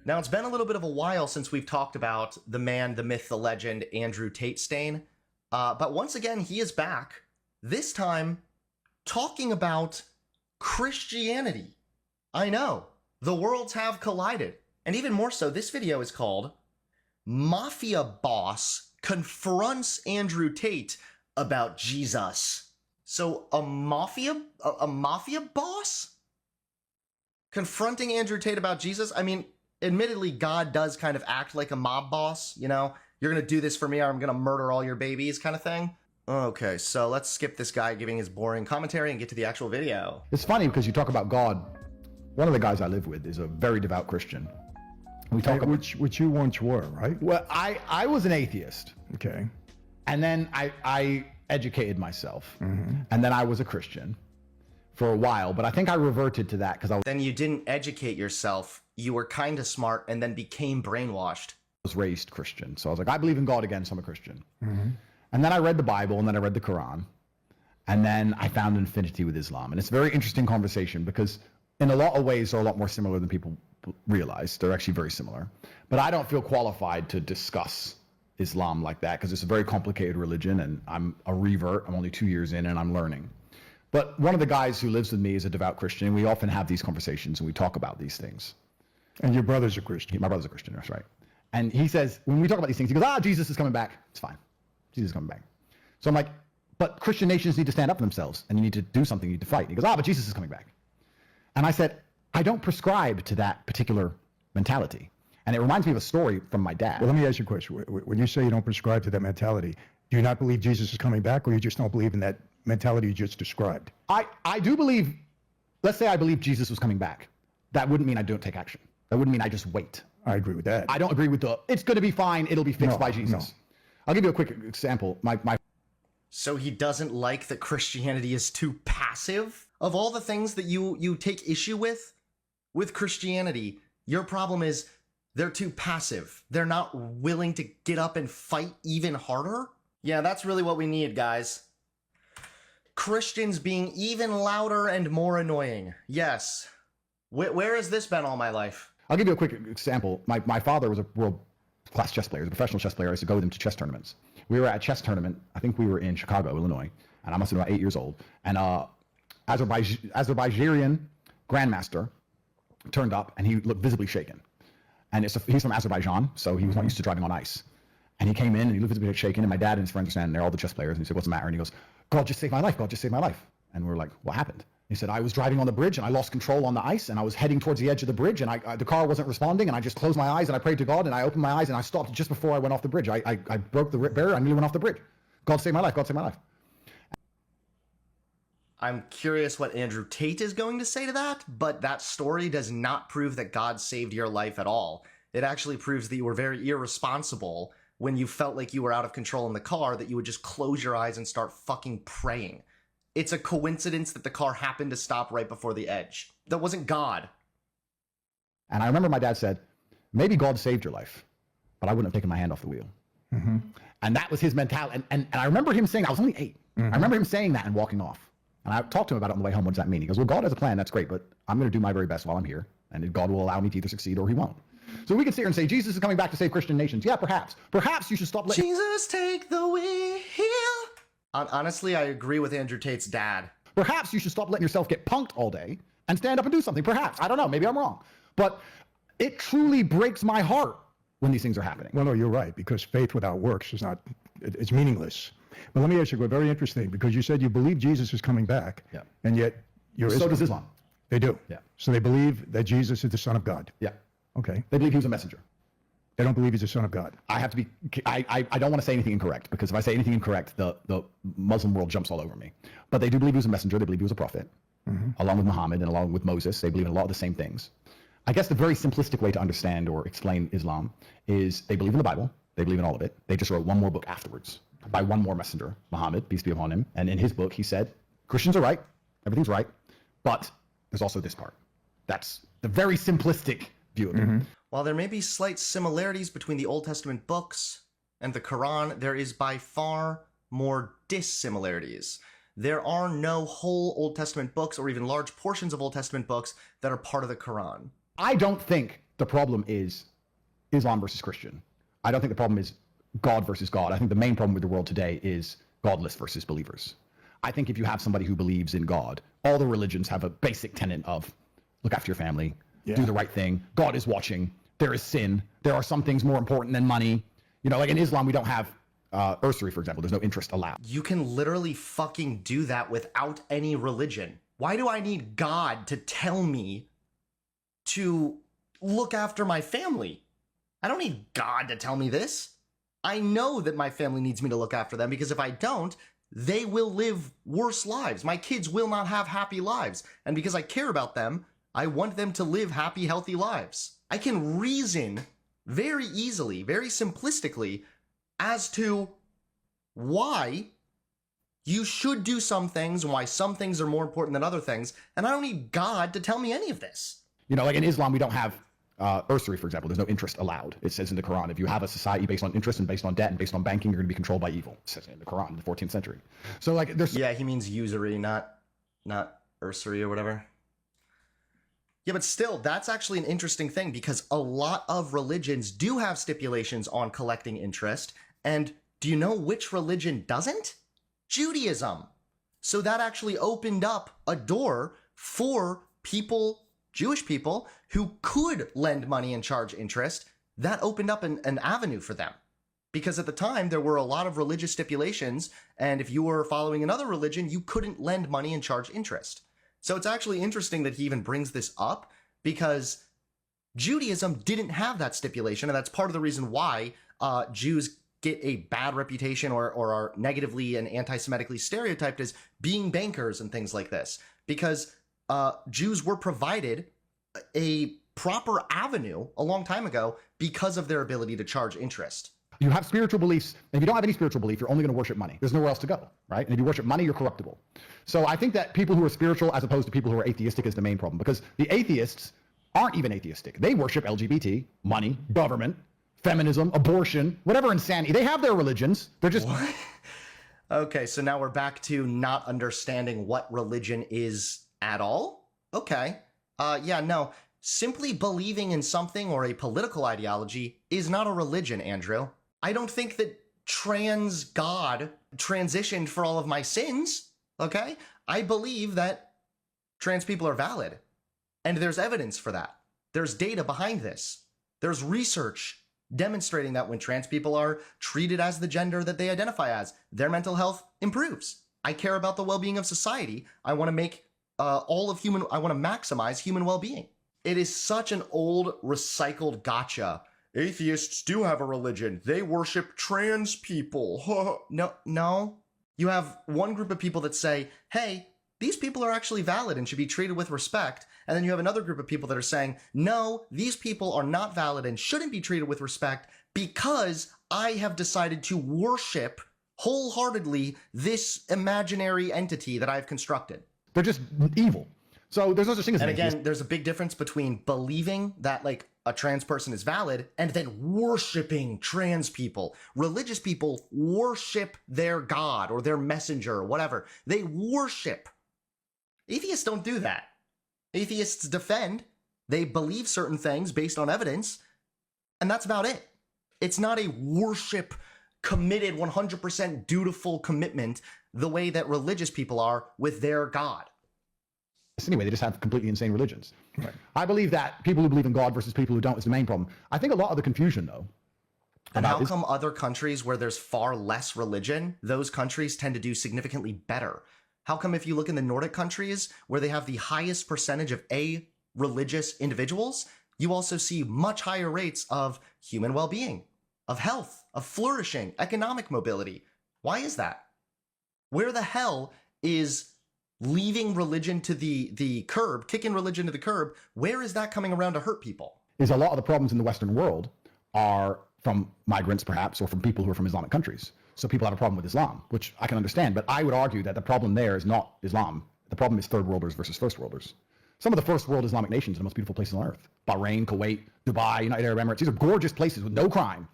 Now, it's been a little bit of a while since we've talked about the man, the myth, the legend, Andrew Tate Stain. But once again, he is back, this time talking about Christianity. I know, the worlds have collided. And even more so, this video is called Mafia Boss Confronts Andrew Tate About Jesus. So a mafia boss confronting Andrew Tate about Jesus? I mean, admittedly, God does kind of act like a mob boss, you know? You're gonna do this for me or I'm gonna murder all your babies kind of thing. Okay, so let's skip this guy giving his boring commentary and get to the actual video. It's funny because you talk about God. One of the guys I live with is a very devout Christian. We talk about, which you once were, right? well, I was an atheist. Okay. And then I educated myself. And then I was a Christian for a while, but I think I reverted to that because I Then you didn't educate yourself, you were kind of smart and then became brainwashed. was raised Christian. So I was like, I believe in God again, so I'm a Christian. And then I read the Bible, and then I read the Quran. And then I found infinity with Islam. And it's a very interesting conversation because in a lot of ways they're a lot more similar than people realize. They're actually very similar. But I don't feel qualified to discuss Islam like that because it's a very complicated religion and I'm a revert. I'm only 2 years in and I'm learning. But one of the guys who lives with me is a devout Christian. And we often have these conversations and we talk about these things. And your brother's a Christian. My brother's a Christian, that's right. And he says, when we talk about these things, he goes, Jesus is coming back. It's fine. Jesus is coming back. So I'm like, but Christian nations need to stand up for themselves and you need to do something, you need to fight. And he goes, but Jesus is coming back. And I said, I don't prescribe to that particular mentality. And it reminds me of a story from my dad. Well, let me ask you a question. When you say you don't prescribe to that mentality, do you not believe Jesus is coming back or you just don't believe in that mentality you just described? I do believe, let's say I believe Jesus was coming back. That wouldn't mean I don't take action. That wouldn't mean I just wait. I agree with that. I don't agree with it's going to be fine. It'll be fixed by Jesus. No. I'll give you a quick example. So he doesn't like that Christianity is too passive? Of all the things that you take issue with Christianity, your problem is they're too passive. They're not willing to get up and fight even harder? Yeah, that's really what we need, guys. Christians being even louder and more annoying. Yes. Where has this been all my life? I'll give you a quick example. My father was a world-class chess player, a professional chess player. I used to go with him to chess tournaments. We were at a chess tournament. I think we were in Chicago, Illinois, and I must have been about 8 years old. And Azerbaijani grandmaster turned up, and he looked visibly shaken. And he's from Azerbaijan, so he was not used to driving on ice. And he came in, and he looked visibly shaken, and my dad and his friends were standing there, all the chess players, and he said, what's the matter? And he goes, God just saved my life. God just saved my life. And we're like, what happened? He said, I was driving on the bridge and I lost control on the ice and I was heading towards the edge of the bridge and the car wasn't responding and I just closed my eyes and I prayed to God and I opened my eyes and I stopped just before I went off the bridge. I broke the barrier. I nearly went off the bridge. God saved my life. God saved my life. I'm curious what Andrew Tate is going to say to that, but that story does not prove that God saved your life at all. It actually proves that you were very irresponsible when you felt like you were out of control in the car, that you would just close your eyes and start fucking praying. It's a coincidence that the car happened to stop right before the edge. That wasn't God. And I remember my dad said, maybe God saved your life, but I wouldn't have taken my hand off the wheel. And that was his mentality. And I remember him saying, I was only 8. I remember him saying that and walking off. And I talked to him about it on the way home. What does that mean? He goes, well, God has a plan. That's great, but I'm going to do my very best while I'm here. And God will allow me to either succeed or he won't. So we can sit here and say, Jesus is coming back to save Christian nations. Yeah, perhaps. Perhaps you should stop letting Jesus take the wheel. Honestly, I agree with Andrew Tate's dad. Perhaps you should stop letting yourself get punked all day and stand up and do something. Perhaps. I don't know. Maybe I'm wrong. But it truly breaks my heart when these things are happening. Well, no, you're right, because faith without works is not, it's meaningless. But let me ask you, very interesting, because you said you believe Jesus is coming back, and yet you're So does Islam. They do. Yeah. So they believe that Jesus is the Son of God. Yeah. Okay. They believe he was a messenger. They don't believe he's the Son of God. I have to be, I don't want to say anything incorrect, because if I say anything incorrect, the Muslim world jumps all over me. But they do believe he was a messenger. They believe he was a prophet, along with Muhammad and along with Moses. They believe in a lot of the same things. I guess the very simplistic way to understand or explain Islam is they believe in the Bible. They believe in all of it. They just wrote one more book afterwards by one more messenger, Muhammad, peace be upon him. And in his book, he said, Christians are right. Everything's right. But there's also this part. That's the very simplistic view of it. While there may be slight similarities between the Old Testament books and the Quran, there is by far more dissimilarities. There are no whole Old Testament books or even large portions of Old Testament books that are part of the Quran. I don't think the problem is Islam versus Christian. I don't think the problem is God versus God. I think the main problem with the world today is godless versus believers. I think if you have somebody who believes in God, all the religions have a basic tenet of look after your family, do the right thing. God is watching. There is sin. There are some things more important than money. You know, like in Islam, we don't have usury, for example. There's no interest allowed. You can literally fucking do that without any religion. Why do I need God to tell me to look after my family? I don't need God to tell me this. I know that my family needs me to look after them, because if I don't, they will live worse lives. My kids will not have happy lives. And because I care about them, I want them to live happy, healthy lives. I can reason very easily, very simplistically, as to why you should do some things and why some things are more important than other things. And I don't need God to tell me any of this. You know, like in Islam, we don't have usury, for example. There's no interest allowed. It says in the Quran, if you have a society based on interest and based on debt and based on banking, you're going to be controlled by evil. It says in the Quran in the 14th century. So like there's... Yeah, he means usury, not usury or whatever. Yeah, but still, that's actually an interesting thing, because a lot of religions do have stipulations on collecting interest. And do you know which religion doesn't? Judaism. So that actually opened up a door for people, Jewish people, who could lend money and charge interest. That opened up an avenue for them. Because at the time, there were a lot of religious stipulations, and if you were following another religion, you couldn't lend money and charge interest. So it's actually interesting that he even brings this up, because Judaism didn't have that stipulation, and that's part of the reason why Jews get a bad reputation or are negatively and anti-Semitically stereotyped as being bankers and things like this, because Jews were provided a proper avenue a long time ago because of their ability to charge interest. You have spiritual beliefs. If you don't have any spiritual belief, you're only going to worship money. There's nowhere else to go, right? And if you worship money, you're corruptible. So I think that people who are spiritual as opposed to people who are atheistic is the main problem, because the atheists aren't even atheistic. They worship LGBT, money, government, feminism, abortion, whatever insanity. They have their religions. They're just... What? Okay, so now we're back to not understanding what religion is at all? Okay. Yeah, no. Simply believing in something or a political ideology is not a religion, Andrew. I don't think that trans God transitioned for all of my sins, okay? I believe that trans people are valid, and there's evidence for that. There's data behind this. There's research demonstrating that when trans people are treated as the gender that they identify as, their mental health improves. I care about the well-being of society. I want to make I want to maximize human well-being. It is such an old, recycled gotcha. Atheists do have a religion. They worship trans people. No. You have one group of people that say, hey, these people are actually valid and should be treated with respect. And then you have another group of people that are saying, no, these people are not valid and shouldn't be treated with respect because I have decided to worship wholeheartedly this imaginary entity that I've constructed. They're just evil. So there's no such thing as... And again, there's a big difference between believing that, like, a trans person is valid and then worshiping trans people. Religious people worship their God or their messenger or whatever. They worship. Atheists don't do that. Atheists defend. They believe certain things based on evidence, and that's about it. It's not a worship committed, 100% dutiful commitment the way that religious people are with their God. Anyway, they just have completely insane religions. Right. I believe that people who believe in God versus people who don't is the main problem. I think a lot of the confusion, though. And how come other countries where there's far less religion, those countries tend to do significantly better? How come if you look in the Nordic countries where they have the highest percentage of religious individuals, you also see much higher rates of human well-being, of health, of flourishing, economic mobility? Why is that? Where the hell is leaving religion to the curb, kicking religion to the curb? Where is that coming around to hurt people? Is a lot of the problems in the Western world are from migrants, perhaps, or from people who are from Islamic countries. So people have a problem with Islam, which I can understand. But I would argue that the problem there is not Islam. The problem is third worlders versus first worlders. Some of the first world Islamic nations are the most beautiful places on earth. Bahrain, Kuwait, Dubai, United Arab Emirates. These are gorgeous places with no crime.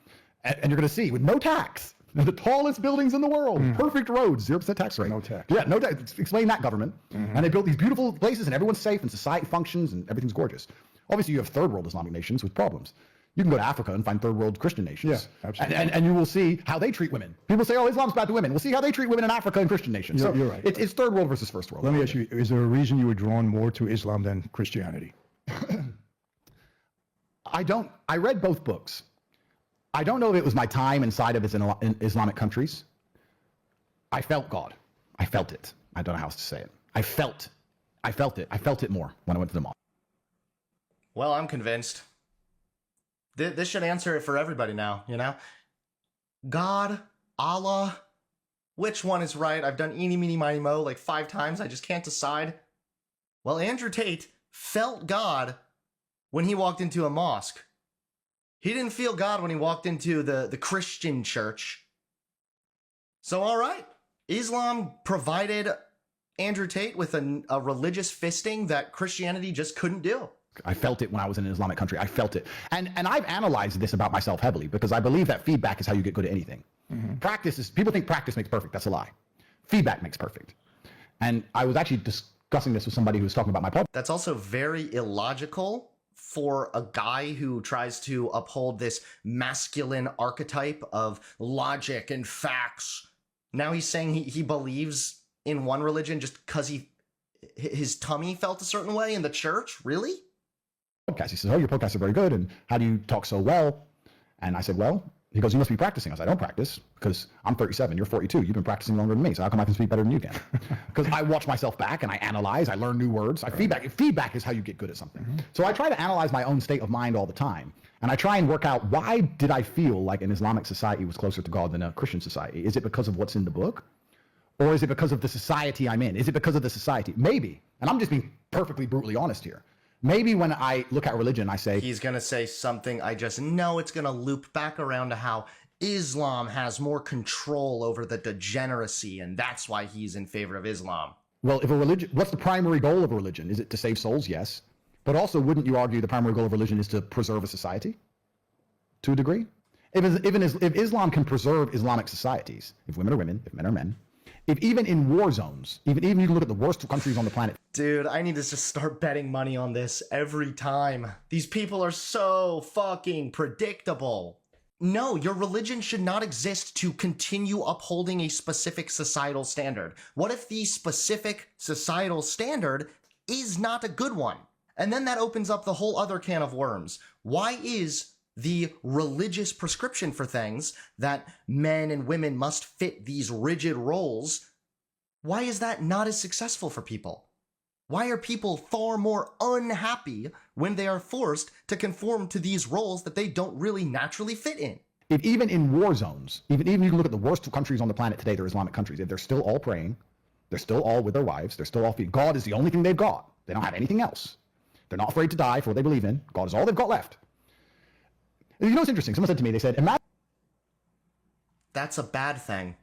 And you're going to see, with no tax, the tallest buildings in the world, perfect roads, 0% tax rate. No tax. Yeah, no tax. Explain that, government. And they built these beautiful places, and everyone's safe, and society functions, and everything's gorgeous. Obviously, you have third world Islamic nations with problems. You can go to Africa and find third world Christian nations. Yeah, absolutely. And you will see how they treat women. People say, oh, Islam's bad to women. We'll see how they treat women in Africa and Christian nations. You're right. It's third world versus first world. Let me ask you, is there a reason you were drawn more to Islam than Christianity? I read both books. I don't know if it was my time inside of Islamic countries. I felt God. I felt it. I don't know how else to say it. I felt it. I felt it more when I went to the mosque. Well, I'm convinced. This should answer it for everybody now, you know? God, Allah, which one is right? I've done eeny, meeny, miny, mo like 5 times. I just can't decide. Well, Andrew Tate felt God when he walked into a mosque. He didn't feel God when he walked into the Christian church. So, all right. Islam provided Andrew Tate with a religious fisting that Christianity just couldn't do. I felt it when I was in an Islamic country. I felt it. And I've analyzed this about myself heavily because I believe that feedback is how you get good at anything. People think practice makes perfect. That's a lie. Feedback makes perfect. And I was actually discussing this with somebody who was talking about my podcast. That's also very illogical for a guy who tries to uphold this masculine archetype of logic and facts. Now he's saying he believes in one religion just because his tummy felt a certain way in the church? Really? Podcast. He says, oh, your podcasts are very good, and how do you talk so well? And I said, well, he goes, you must be practicing. I said, I don't practice because I'm 37, you're 42, you've been practicing longer than me, so how come I can speak better than you can? Because I watch myself back and I analyze, I learn new words, feedback is how you get good at something. So I try to analyze my own state of mind all the time, and I try and work out, why did I feel like an Islamic society was closer to God than a Christian society? Is it because of what's in the book? Or is it because of the society I'm in? Is it because of the society? Maybe, and I'm just being perfectly brutally honest here. Maybe when I look at religion, I say... He's going to say something I just know it's going to loop back around to how Islam has more control over the degeneracy, and that's why he's in favor of Islam. Well, if a religion... What's the primary goal of a religion? Is it to save souls? Yes. But also, wouldn't you argue the primary goal of religion is to preserve a society? To a degree? If Islam can preserve Islamic societies, if women are women, if men are men, if even in war zones, even you can look at the worst countries on the planet. Dude, I need to just start betting money on this every time. These people are so fucking predictable. No, your religion should not exist to continue upholding a specific societal standard. What if the specific societal standard is not a good one? And then that opens up the whole other can of worms. Why is the religious prescription for things that men and women must fit these rigid roles, why is that not as successful for people? Why are people far more unhappy when they are forced to conform to these roles that they don't really naturally fit in? If even in war zones, even you can look at the worst countries on the planet today, they're Islamic countries, if they're still all praying, they're still all with their wives, they're still all feeding. God is the only thing they've got. They don't have anything else. They're not afraid to die for what they believe in. God is all they've got left. You know what's interesting? Someone said to me, they said, imagine... That's a bad thing.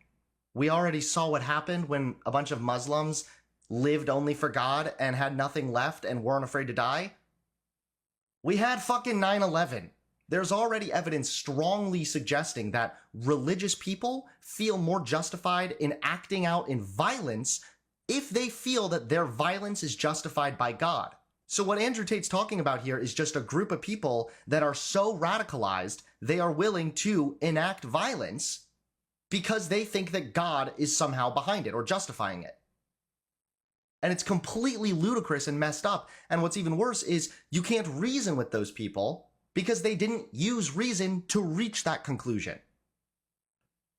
We already saw what happened when a bunch of Muslims lived only for God and had nothing left and weren't afraid to die. We had fucking 9/11. There's already evidence strongly suggesting that religious people feel more justified in acting out in violence if they feel that their violence is justified by God. So what Andrew Tate's talking about here is just a group of people that are so radicalized, they are willing to enact violence because they think that God is somehow behind it or justifying it. And it's completely ludicrous and messed up. And what's even worse is you can't reason with those people because they didn't use reason to reach that conclusion.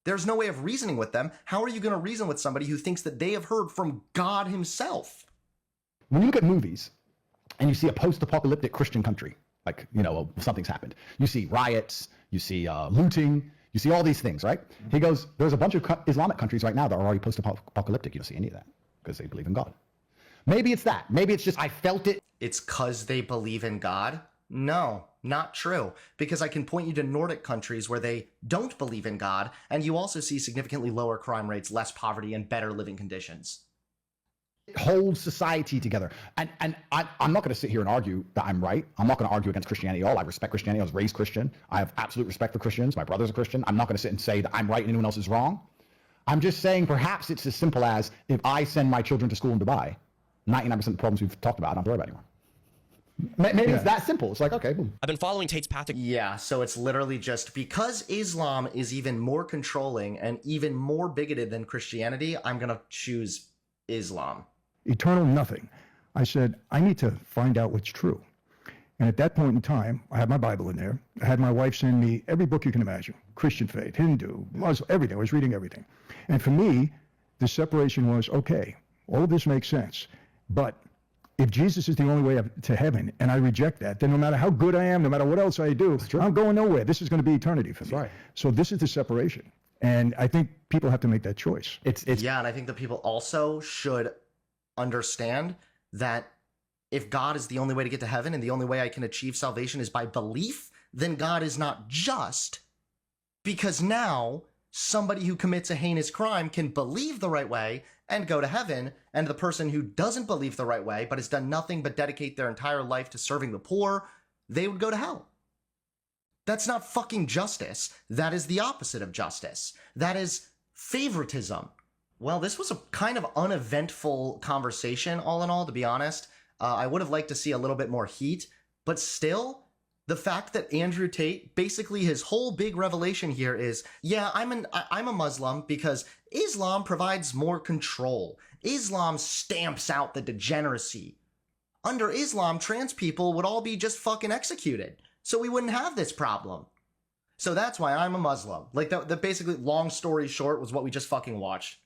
There's no way of reasoning with them. How are you going to reason with somebody who thinks that they have heard from God himself? When you look at movies, and you see a post-apocalyptic Christian country, like, you know, something's happened. You see riots, you see looting, you see all these things, right? He goes, there's a bunch of Islamic countries right now that are already post-apocalyptic. You don't see any of that because they believe in God. Maybe it's that. Maybe it's just, I felt it. It's because they believe in God? No, not true. Because I can point you to Nordic countries where they don't believe in God, and you also see significantly lower crime rates, less poverty, and better living conditions. It holds society together. And I'm not going to sit here and argue that I'm right. I'm not going to argue against Christianity at all. I respect Christianity. I was raised Christian. I have absolute respect for Christians. My brother's a Christian. I'm not going to sit and say that I'm right and anyone else is wrong. I'm just saying perhaps it's as simple as if I send my children to school in Dubai, 99% of the problems we've talked about, I don't have to worry about anymore. Maybe it's that simple. It's like, okay, boom. I've been following Tate's path. Yeah, so it's literally just because Islam is even more controlling and even more bigoted than Christianity, I'm going to choose Islam. Eternal nothing. I said, I need to find out what's true. And at that point in time, I had my Bible in there. I had my wife send me every book you can imagine. Christian faith, Hindu, Muslim, everything. I was reading everything. And for me, the separation was, okay, all of this makes sense. But if Jesus is the only way to heaven, and I reject that, then no matter how good I am, no matter what else I do, I'm going nowhere. This is going to be eternity for me. Right. So this is the separation. And I think people have to make that choice. Yeah, and I think that people also should understand that if God is the only way to get to heaven and the only way I can achieve salvation is by belief, then God is not just, because now somebody who commits a heinous crime can believe the right way and go to heaven, and the person who doesn't believe the right way but has done nothing but dedicate their entire life to serving the poor, they would go to hell. That's not fucking justice. That is the opposite of justice. That is favoritism. Well, this was a kind of uneventful conversation, all in all, to be honest. I would have liked to see a little bit more heat, but still, the fact that Andrew Tate, basically his whole big revelation here is, yeah, I'm a Muslim because Islam provides more control. Islam stamps out the degeneracy. Under Islam, trans people would all be just fucking executed, so we wouldn't have this problem. So that's why I'm a Muslim. Like, that basically, long story short, was what we just fucking watched.